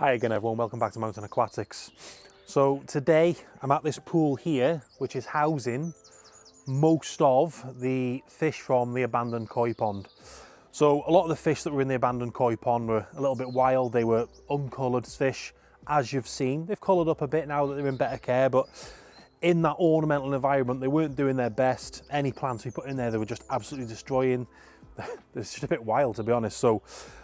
Hi again everyone, welcome back to Mountain Aquatics. So today I'm at this pool here which is housing most of the fish from the abandoned koi pond. So a lot of the fish that were in the abandoned koi pond were a little bit wild. They were uncoloured fish, as you've seen. They've coloured up a bit now that they're in better care, but in that ornamental environment they weren't doing their best. Any plants we put in there they were just absolutely destroying. It's just a bit wild, to be honest. So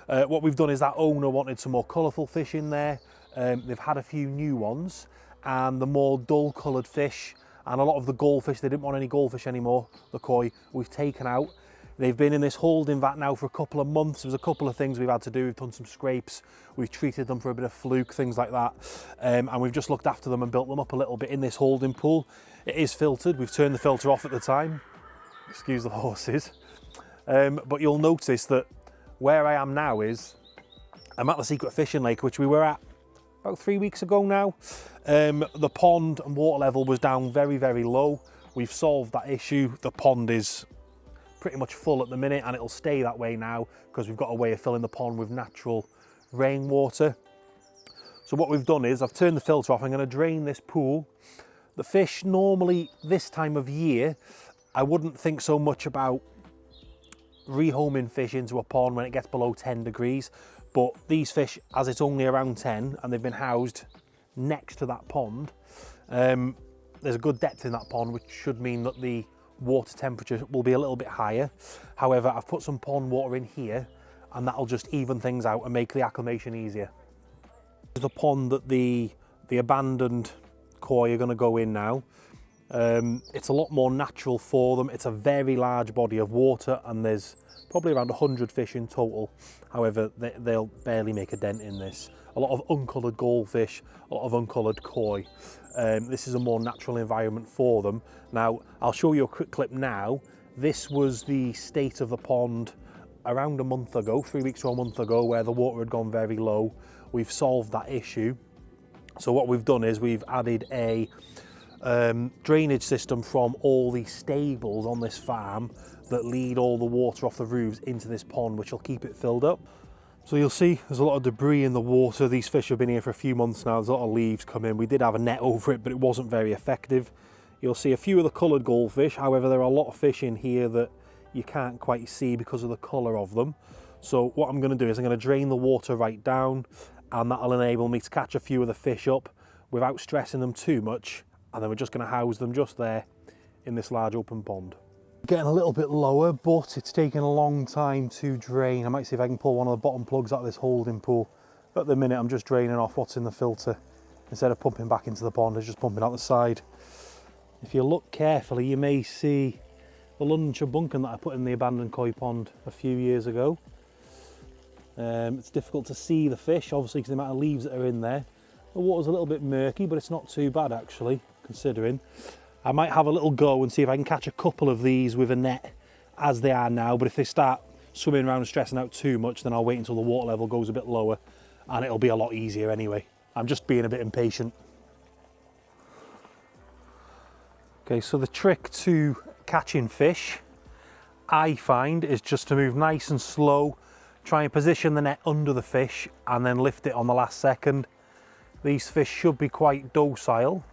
what we've done is that owner wanted some more colourful fish in there. They've had a few new ones, and the more dull coloured fish and a lot of the goldfish, they didn't want any goldfish anymore, the koi, we've taken out. They've been in this holding vat now for a couple of months. There's a couple of things we've had to do. We've done some scrapes, we've treated them for a bit of fluke, things like that, and we've just looked after them and built them up a little bit in this holding pool. It is filtered. We've turned the filter off at the time. Excuse the horses. But you'll notice that where I am now is I'm at the secret fishing lake, which we were at about 3 weeks ago now. The pond and water level was down very, very low. We've solved that issue. The pond is pretty much full at the minute, and it'll stay that way now because we've got a way of filling the pond with natural rainwater. So what we've done is I've turned the filter off. I'm going to drain this pool. The fish normally this time of year, I wouldn't think so much about rehoming fish into a pond when it gets below 10 degrees, but these fish, as it's only around 10 and they've been housed next to that pond, there's a good depth in that pond, which should mean that the water temperature will be a little bit higher. However, I've put some pond water in here and that'll just even things out and make the acclimation easier. This is the pond that the abandoned koi are going to go in now. It's a lot more natural for them. It's a very large body of water and there's probably around 100 fish in total. However, they'll barely make a dent in this. A lot of uncoloured goldfish, a lot of uncoloured koi. This is a more natural environment for them. Now, I'll show you a quick clip now. This was the state of the pond around a month ago, 3 weeks to a month ago, where the water had gone very low. We've solved that issue. So what we've done is we've added a drainage system from all the stables on this farm that lead all the water off the roofs into this pond, which will keep it filled up. So you'll see there's a lot of debris in the water. These fish have been here for a few months now. There's a lot of leaves come in. We did have a net over it, but it wasn't very effective. You'll see a few of the coloured goldfish. However, there are a lot of fish in here that you can't quite see because of the colour of them. So what I'm going to do is I'm going to drain the water right down, and that'll enable me to catch a few of the fish up without stressing them too much. And then we're just going to house them just there in this large open pond. Getting a little bit lower, but it's taking a long time to drain. I might see if I can pull one of the bottom plugs out of this holding pool. But at the minute I'm just draining off what's in the filter. Instead of pumping back into the pond, it's just pumping out the side. If you look carefully, you may see the London Chubuncan that I put in the abandoned koi pond a few years ago. It's difficult to see the fish, obviously, because the amount of leaves that are in there. The water's a little bit murky, but it's not too bad actually, considering. I might have a little go and see if I can catch a couple of these with a net as they are now, but if they start swimming around and stressing out too much, then I'll wait until the water level goes a bit lower and it'll be a lot easier anyway. I'm just being a bit impatient. Okay, so the trick to catching fish, I find, is just to move nice and slow, try and position the net under the fish and then lift it on the last second. These fish should be quite docile.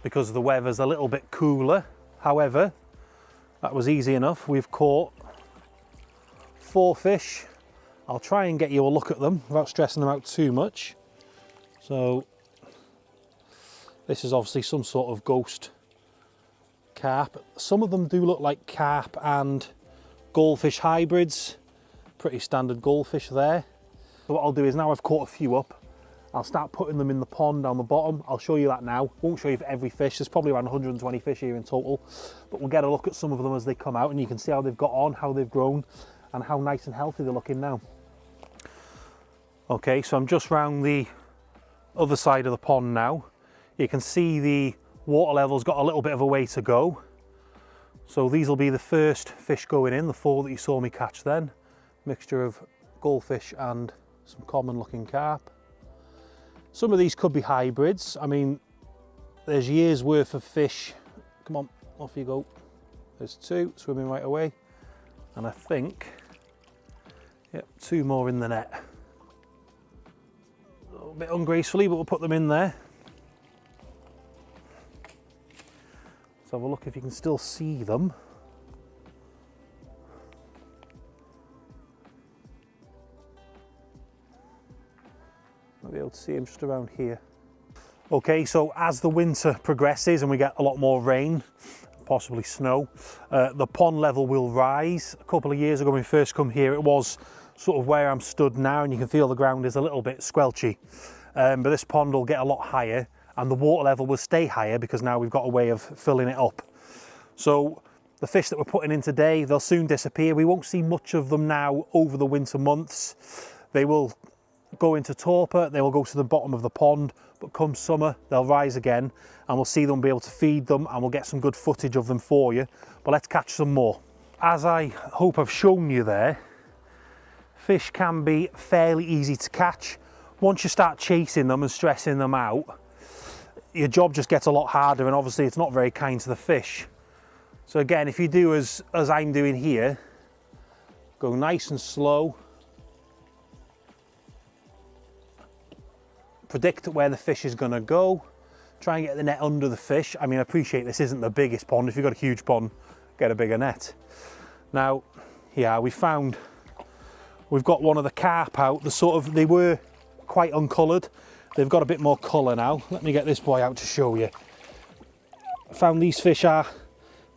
Because the weather's a little bit cooler. However, that was easy enough. We've caught 4 fish. I'll try and get you a look at them without stressing them out too much. So this is obviously some sort of ghost carp. Some of them do look like carp and goldfish hybrids. Pretty standard goldfish there. So what I'll do is, now I've caught a few up, I'll start putting them in the pond down the bottom. I'll show you that now. Won't show you for every fish. There's probably around 120 fish here in total, but we'll get a look at some of them as they come out and you can see how they've got on, how they've grown and how nice and healthy they're looking now. Okay, so I'm just round the other side of the pond now. You can see the water level's got a little bit of a way to go. So these will be the first fish going in, the 4 that you saw me catch then. Mixture of goldfish and some common looking carp. Some of these could be hybrids. I mean, there's years worth of fish. Come on, off you go. There's 2 swimming right away. And I think Yep, 2 more in the net. A little bit ungracefully, but we'll put them in there. Let's have a look if you can still see them. Might be able to see them just around here. Okay, so as the winter progresses and we get a lot more rain, possibly snow, the pond level will rise. A couple of years ago when we first come here, it was sort of where I'm stood now, and you can feel the ground is a little bit squelchy. But this pond will get a lot higher and the water level will stay higher because now we've got a way of filling it up. So the fish that we're putting in today, they'll soon disappear. We won't see much of them now over the winter months. They will go into torpor, they will go to the bottom of the pond, but come summer they'll rise again and we'll see them, be able to feed them, and we'll get some good footage of them for you. But let's catch some more. As I hope I've shown you there, fish can be fairly easy to catch. Once you start chasing them and stressing them out, your job just gets a lot harder, and obviously it's not very kind to the fish. So again, if you do as I'm doing here, go nice and slow, predict where the fish is going to go, try and get the net under the fish. I mean, I appreciate this isn't the biggest pond. If you've got a huge pond, get a bigger net. Now, yeah, we've got one of the carp out. They were quite uncoloured. They've got a bit more colour now. Let me get this boy out to show you. I found these fish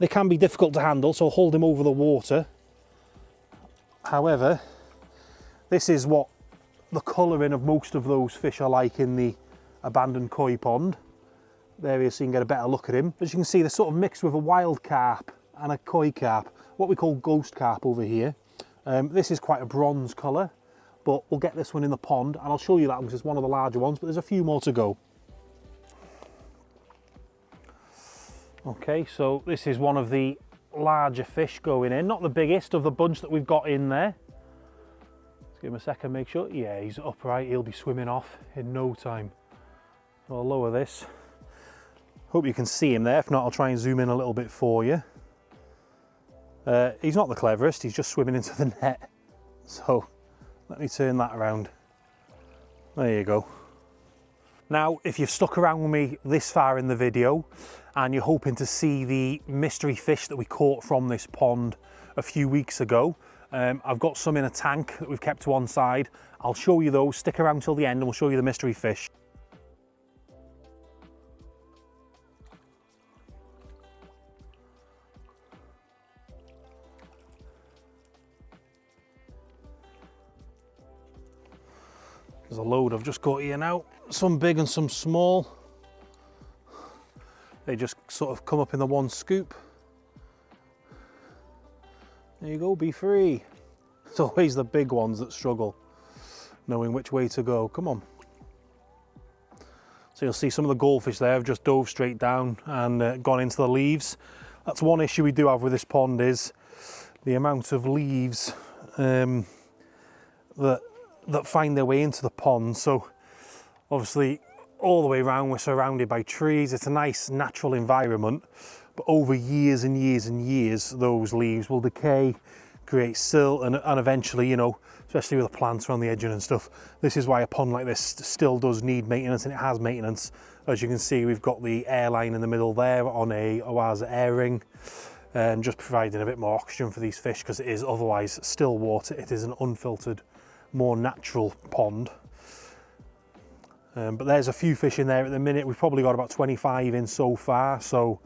they can be difficult to handle, so I'll hold him over the water. However, this is what the colouring of most of those fish are like in the abandoned koi pond. There he is, so you can get a better look at him. As you can see, they're sort of mixed with a wild carp and a koi carp, what we call ghost carp over here. This is quite a bronze colour, but we'll get this one in the pond and I'll show you that one because it's one of the larger ones, but there's a few more to go. Okay, so this is one of the larger fish going in, not the biggest of the bunch that we've got in there. Give him a second, make sure. Yeah, he's upright. He'll be swimming off in no time. So I'll lower this. Hope you can see him there. If not, I'll try and zoom in a little bit for you. He's not the cleverest. He's just swimming into the net. So let me turn that around. There you go. Now, if you've stuck around with me this far in the video and you're hoping to see the mystery fish that we caught from this pond a few weeks ago, I've got some in a tank that we've kept to one side. I'll show you those. Stick around till the end and we'll show you the mystery fish. There's a load I've just got here now. Some big and some small. They just sort of come up in the one scoop. There you go, be free. It's always the big ones that struggle, knowing which way to go. Come on. So you'll see some of the goldfish there have just dove straight down and gone into the leaves. That's one issue we do have with this pond, is the amount of leaves that find their way into the pond. So obviously all the way around we're surrounded by trees. It's a nice natural environment. But over years and years and years, those leaves will decay, create silt, and eventually, you know, especially with the plants around the edging and stuff, this is why a pond like this still does need maintenance, and it has maintenance. As you can see, we've got the air line in the middle there on a Oaza air ring, and just providing a bit more oxygen for these fish, because it is otherwise still water. It is an unfiltered, more natural pond. But there's a few fish in there at the minute. We've probably got about 25 in so far, so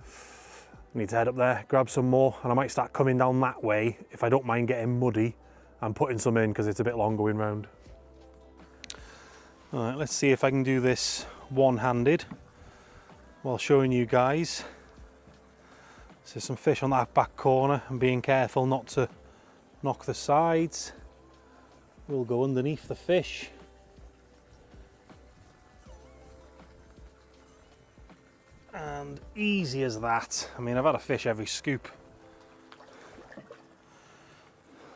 I need to head up there, grab some more, and I might start coming down that way if I don't mind getting muddy and putting some in, because it's a bit long going round. All right, let's see if I can do this one-handed while showing you guys. So there's some fish on that back corner, and being careful not to knock the sides. We'll go underneath the fish. And easy as that. I mean, I've had a fish every scoop.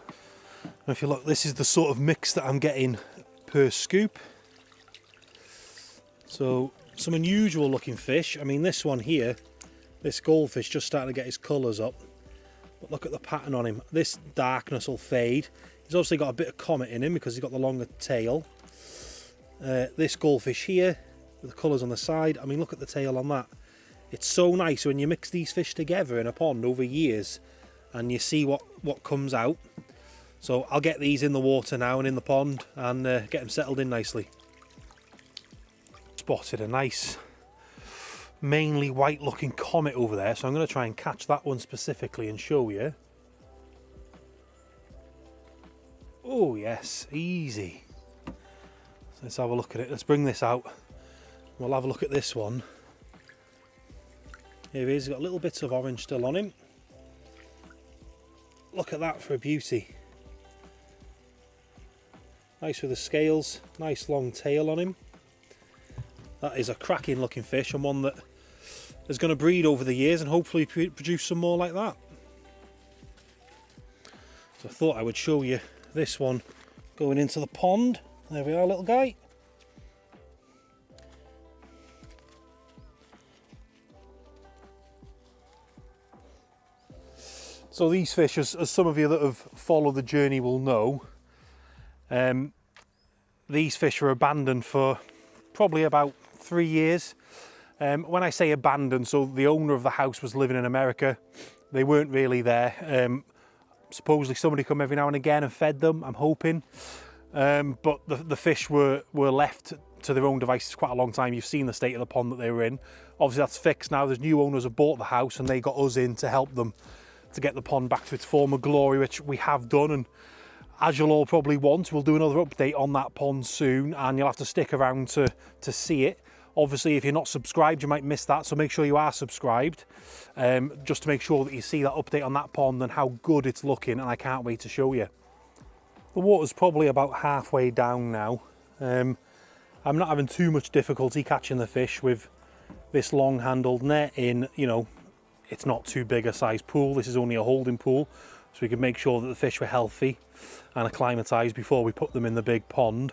And if you look, this is the sort of mix that I'm getting per scoop. So some unusual looking fish. I mean, this one here, this goldfish, just starting to get his colours up. But look at the pattern on him. This darkness will fade. He's obviously got a bit of comet in him because he's got the longer tail. This goldfish here, with the colours on the side, I mean, look at the tail on that. It's so nice when you mix these fish together in a pond over years and you see what comes out. So I'll get these in the water now and in the pond and get them settled in nicely. Spotted a nice, mainly white looking comet over there, so I'm going to try and catch that one specifically and show you. Oh yes, easy. So let's have a look at it. Let's bring this out. We'll have a look at this one. Here he is, he's got little bits of orange still on him. Look at that for a beauty. Nice with the scales, nice long tail on him. That is a cracking looking fish, and one that is going to breed over the years and hopefully produce some more like that. So I thought I would show you this one going into the pond. There we are, little guy. So these fish, as some of you that have followed the journey will know, these fish were abandoned for probably about 3 years. When I say abandoned, so the owner of the house was living in America. They weren't really there. Supposedly somebody come every now and again and fed them, I'm hoping. But the fish were left to their own devices quite a long time. You've seen the state of the pond that they were in. Obviously that's fixed now. There's new owners have bought the house and they got us in to help them to get the pond back to its former glory, which we have done. And as you'll all probably want, we'll do another update on that pond soon, and you'll have to stick around to see it. Obviously, if you're not subscribed, you might miss that, so make sure you are subscribed, just to make sure that you see that update on that pond and how good it's looking, and I can't wait to show you. The water's probably about halfway down now. I'm not having too much difficulty catching the fish with this long-handled net in, you know, it's not too big a size pool. This is only a holding pool, so we can make sure that the fish were healthy and acclimatized before we put them in the big pond.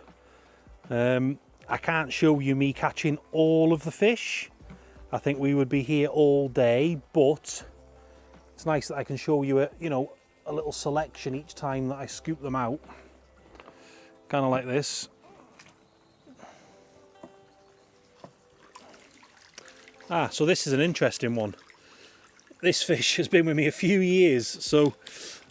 I can't show you me catching all of the fish. I think we would be here all day, but it's nice that I can show you a little selection each time that I scoop them out. Kind of like this. So this is an interesting one. This fish has been with me a few years. So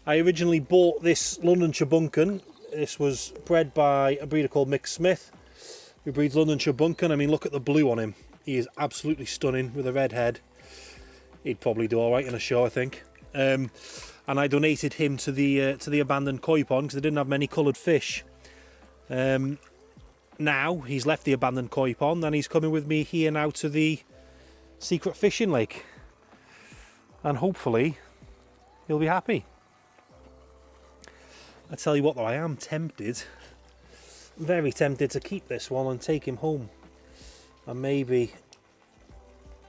I originally bought this London Chubuncan. This was bred by a breeder called Mick Smith, who breeds London Chubuncan. I mean, look at the blue on him. He is absolutely stunning with a red head. He'd probably do all right in a show, I think. And I donated him to the abandoned koi pond because they didn't have many coloured fish. Now he's left the abandoned koi pond and he's coming with me here now to the secret fishing lake. And hopefully he'll be happy. I tell you what though, I am tempted, very tempted to keep this one and take him home and maybe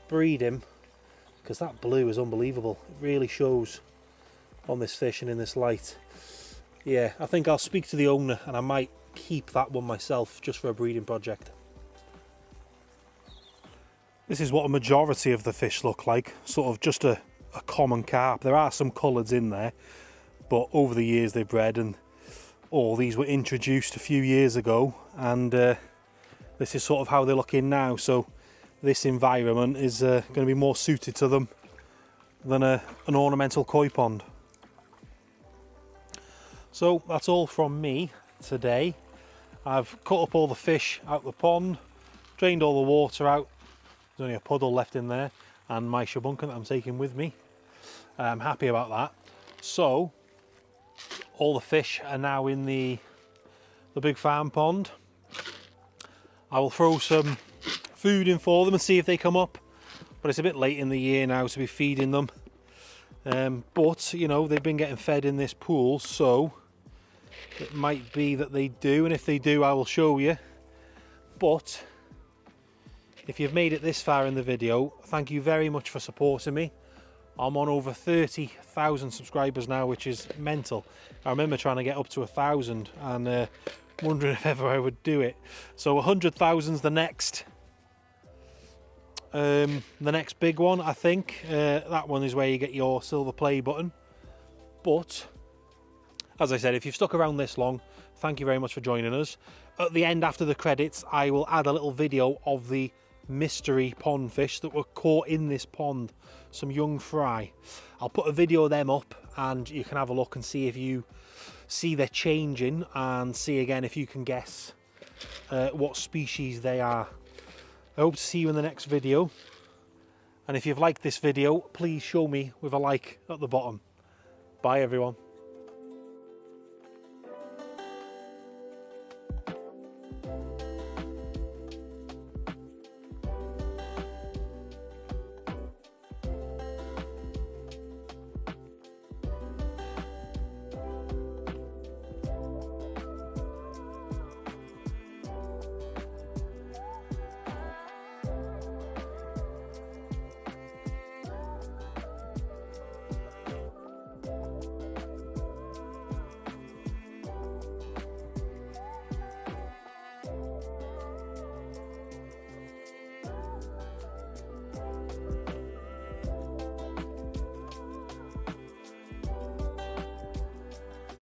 breed him, because that blue is unbelievable. It really shows on this fish and in this light. Yeah, I think I'll speak to the owner and I might keep that one myself just for a breeding project. This is what a majority of the fish look like, sort of just a common carp. There are some colours in there, but over the years they've bred, and all these were introduced a few years ago, and this is sort of how they look in now. So this environment is going to be more suited to them than an ornamental koi pond. So that's all from me today. I've cut up all the fish out the pond, drained all the water out. There's only a puddle left in there, and my Chubuncan that I'm taking with me. I'm happy about that. So all the fish are now in the big farm pond. I will throw some food in for them and see if they come up, but it's a bit late in the year now to be feeding them. But you know, they've been getting fed in this pool, so it might be that they do, and if they do I will show you. But if you've made it this far in the video, thank you very much for supporting me. I'm on over 30,000 subscribers now, which is mental. I remember trying to get up to 1,000 and wondering if ever I would do it. So 100,000's the next big one, I think. That one is where you get your silver play button. But As I said, if you've stuck around this long, thank you very much for joining us. At the end, after the credits, I will add a little video of the mystery pond fish that were caught in this pond, some young fry. I'll put a video of them up and you can have a look and see if you see they're changing, and see again if you can guess what species they are. I hope to see you in the next video, and if you've liked this video, please show me with a like at the bottom. Bye everyone.